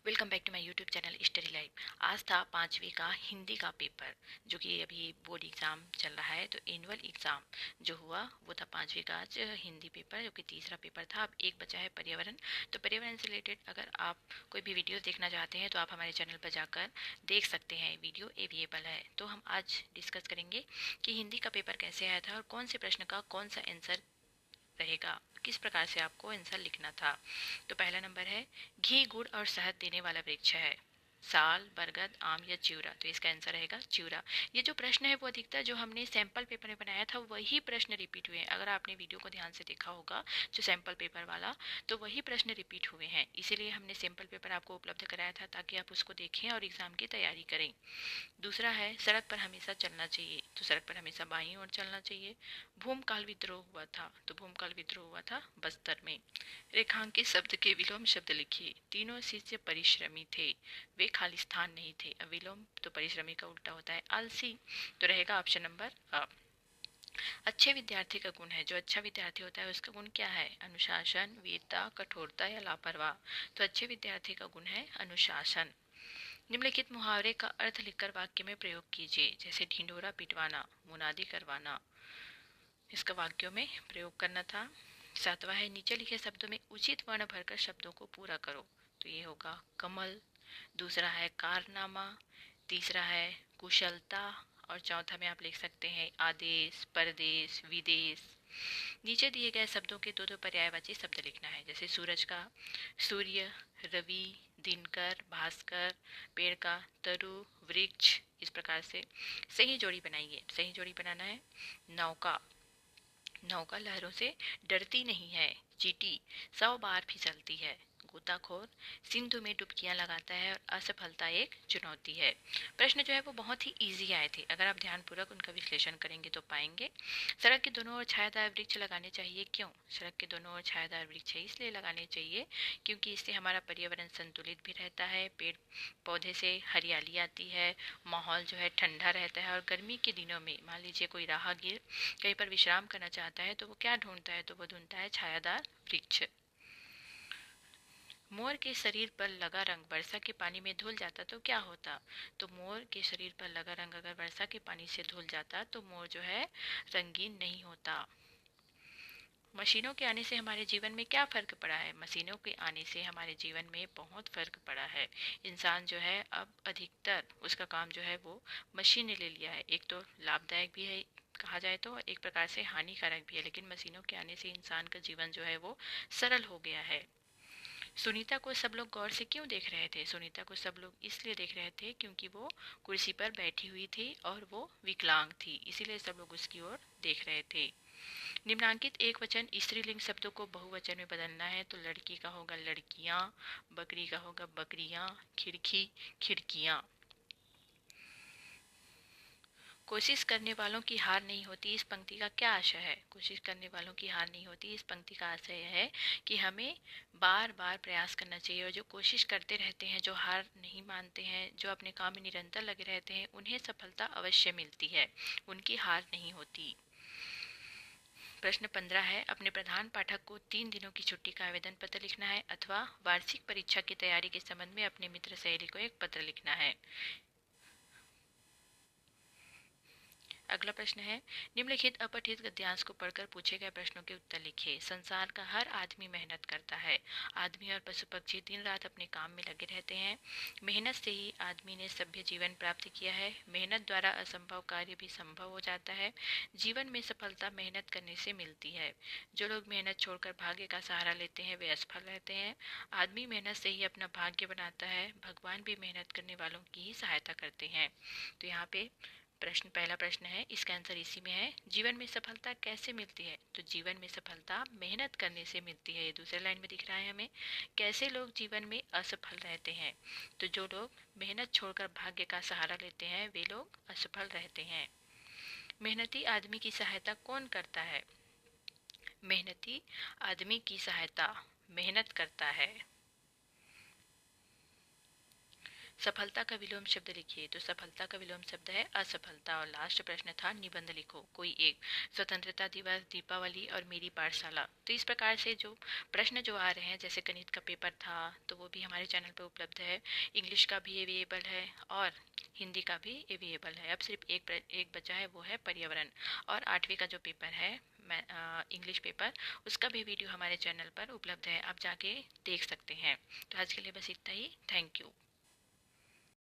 Welcome back to my YouTube channel study life. आज था पाँचवीं का हिंदी का पेपर, जो कि अभी बोर्ड एग्ज़ाम चल रहा है। तो एनुअल एग्ज़ाम जो हुआ वो था पाँचवीं का आज हिंदी पेपर, जो कि तीसरा पेपर था। अब एक बचा है पर्यावरण। तो पर्यावरण से रिलेटेड अगर आप कोई भी वीडियो देखना चाहते हैं तो आप हमारे चैनल पर जाकर देख सकते हैं, वीडियो अवेलेबल है। तो हम आज डिस्कस करेंगे कि हिंदी का पेपर कैसे आया था और कौन से प्रश्न का कौन सा आंसर रहेगा, किस प्रकार से आपको आंसर लिखना था। तो पहला नंबर है, घी गुड़ और शहद देने वाला वृक्ष है, साल, बरगद, आम या चिउरा। तो इसका आंसर रहेगा चिउरा। ये जो प्रश्न है वो अधिकतर जो हमने सैंपल पेपर में बनाया था वही प्रश्न रिपीट हुए हैं। अगर आपने वीडियो को ध्यान से देखा होगा जो सैंपल पेपर वाला, तो वही प्रश्न रिपीट हुए हैं। इसीलिए हमने सैंपल पेपर आपको उपलब्ध कराया था ताकि आप उसको देखें और एग्जाम की तैयारी करें। दूसरा है, सड़क पर हमेशा चलना चाहिए। तो सड़क पर हमेशा बाईं ओर चलना चाहिए। भूमकाल विद्रोह हुआ था, तो भूमकाल विद्रोह हुआ था बस्तर में। रेखांकित शब्द के विलोम शब्द लिखिए। तीनों शिष्य परिश्रमी थे, वे खालिस्तान नहीं थे। विलोम तो परिश्रमी का उल्टा होता है आलसी। तो रहेगा ऑप्शन नंबर अ। अच्छे विद्यार्थी का गुण है, जो अच्छा विद्यार्थी होता है उसका गुण क्या है? अनुशासन, वीरता, कठोरता या लापरवाह। तो अच्छे विद्यार्थी का गुण है अनुशासन। निम्नलिखित मुहावरे का अर्थ लिखकर वाक्य में प्रयोग कीजिए। जैसे ढिंढोरा पिटवाना, मुनादी करवाना, इसका वाक्यों में प्रयोग करना था। सातवां है, नीचे लिखे शब्दों में उचित वर्ण भरकर शब्दों को पूरा करो। तो ये होगा कमल। दूसरा है कारनामा। तीसरा है कुशलता। और चौथा में आप लिख सकते हैं आदेश, परदेश, विदेश। नीचे दिए गए शब्दों के दो दो पर्यायवाची शब्द लिखना है। जैसे सूरज का सूर्य, रवि, दिनकर, भास्कर, पेड़ का तरु, वृक्ष। इस प्रकार से सही जोड़ी बनाइए। सही जोड़ी बनाना है। नौका, नौका लहरों से डरती नहीं है। चींटी 100 बार फिसलती है। गोताखोर सिंधु में डुबकियां लगाता है और असफलता एक चुनौती है। प्रश्न जो है वो बहुत ही इजी आए थे। अगर आप ध्यानपूर्वक उनका विश्लेषण करेंगे तो पाएंगे। सड़क के दोनों ओर छायादार वृक्ष लगाने चाहिए। क्यों सड़क के दोनों ओर छायादार वृक्ष है? इसलिए लगाने चाहिए क्योंकि इससे हमारा पर्यावरण संतुलित भी रहता है, पेड़ पौधे से हरियाली आती है, माहौल जो है ठंडा रहता है। और गर्मी के दिनों में मान लीजिए कोई राहगीर कहीं पर विश्राम करना चाहता है तो वो क्या ढूंढता है? तो वो ढूंढता है छायादार वृक्ष। मोर के शरीर पर लगा रंग वर्षा के पानी में धुल जाता तो क्या होता? तो मोर के शरीर पर लगा रंग अगर वर्षा के पानी से धुल जाता तो मोर जो है रंगीन नहीं होता। मशीनों के आने से हमारे जीवन में क्या फ़र्क पड़ा है? मशीनों के आने से हमारे जीवन में बहुत फ़र्क पड़ा है। इंसान जो है अब अधिकतर उसका काम जो है वो मशीन ने ले लिया है। एक तो लाभदायक भी है कहा जाए तो, एक प्रकार से हानिकारक भी है। लेकिन मशीनों के आने से इंसान का जीवन जो है वो सरल हो गया है। सुनीता को सब लोग गौर से क्यों देख रहे थे? सुनीता को सब लोग इसलिए देख रहे थे क्योंकि वो कुर्सी पर बैठी हुई थी और वो विकलांग थी, इसीलिए सब लोग उसकी ओर देख रहे थे। निम्नांकित एक वचन स्त्रीलिंग शब्दों को बहुवचन में बदलना है। तो लड़की का होगा लड़कियां, बकरी का होगा बकरियां, खिड़की खिड़कियां। कोशिश करने वालों की हार नहीं होती, इस पंक्ति का क्या आशय है? कोशिश करने वालों की हार नहीं होती, इस पंक्ति का आशय है कि हमें बार बार प्रयास करना चाहिए। और जो कोशिश करते रहते हैं, जो हार नहीं मानते हैं, जो अपने काम में निरंतर लगे रहते हैं, उन्हें सफलता अवश्य मिलती है, उनकी हार नहीं होती। प्रश्न 15 है, अपने प्रधान पाठक को 3 दिनों की छुट्टी का आवेदन पत्र लिखना है अथवा वार्षिक परीक्षा की तैयारी के संबंध में अपने मित्र सहेली को एक पत्र लिखना है। अगला प्रश्न है, निम्नलिखित अपठित गद्यांश को पढ़कर पूछे गए प्रश्नों के उत्तर लिखिए। संसार का हर आदमी मेहनत करता है। आदमी और पशु पक्षी दिन रात अपने काम में लगे रहते हैं। मेहनत से ही आदमी ने सभ्य जीवन प्राप्त किया है। मेहनत द्वारा असंभव कार्य भी संभव हो जाता है। जीवन में सफलता मेहनत करने से मिलती है। जो लोग मेहनत छोड़कर भाग्य का सहारा लेते हैं वे असफल रहते हैं। आदमी मेहनत से ही अपना भाग्य बनाता है। भगवान भी मेहनत करने वालों की ही सहायता करते हैं। तो यहाँ पे पहला प्रश्न है, इसका आंसर इसी में है। जीवन में सफलता कैसे मिलती है? तो जीवन में सफलता मेहनत करने से मिलती है। ये दूसरे लाइन में दिख रहा है हमें। कैसे लोग जीवन में असफल रहते हैं? तो जो लोग मेहनत छोड़कर भाग्य का सहारा लेते हैं वे लोग असफल रहते हैं। मेहनती आदमी की सहायता कौन करता है? मेहनती आदमी की सहायता मेहनत करता है। सफलता का विलोम शब्द लिखिए। तो सफलता का विलोम शब्द है असफलता। और लास्ट प्रश्न था निबंध लिखो कोई एक। स्वतंत्रता दिवस, दीपावली और मेरी पाठशाला। तो इस प्रकार से जो प्रश्न जो आ रहे हैं, जैसे गणित का पेपर था तो वो भी हमारे चैनल पर उपलब्ध है, इंग्लिश का भी अवेलेबल है और हिंदी का भी अवेलेबल है। अब सिर्फ एक बचा है, वो है पर्यावरण। और 8वीं का जो पेपर है इंग्लिश पेपर, उसका भी वीडियो हमारे चैनल पर उपलब्ध है, आप जाके देख सकते हैं। तो आज के लिए बस इतना ही। Thank you.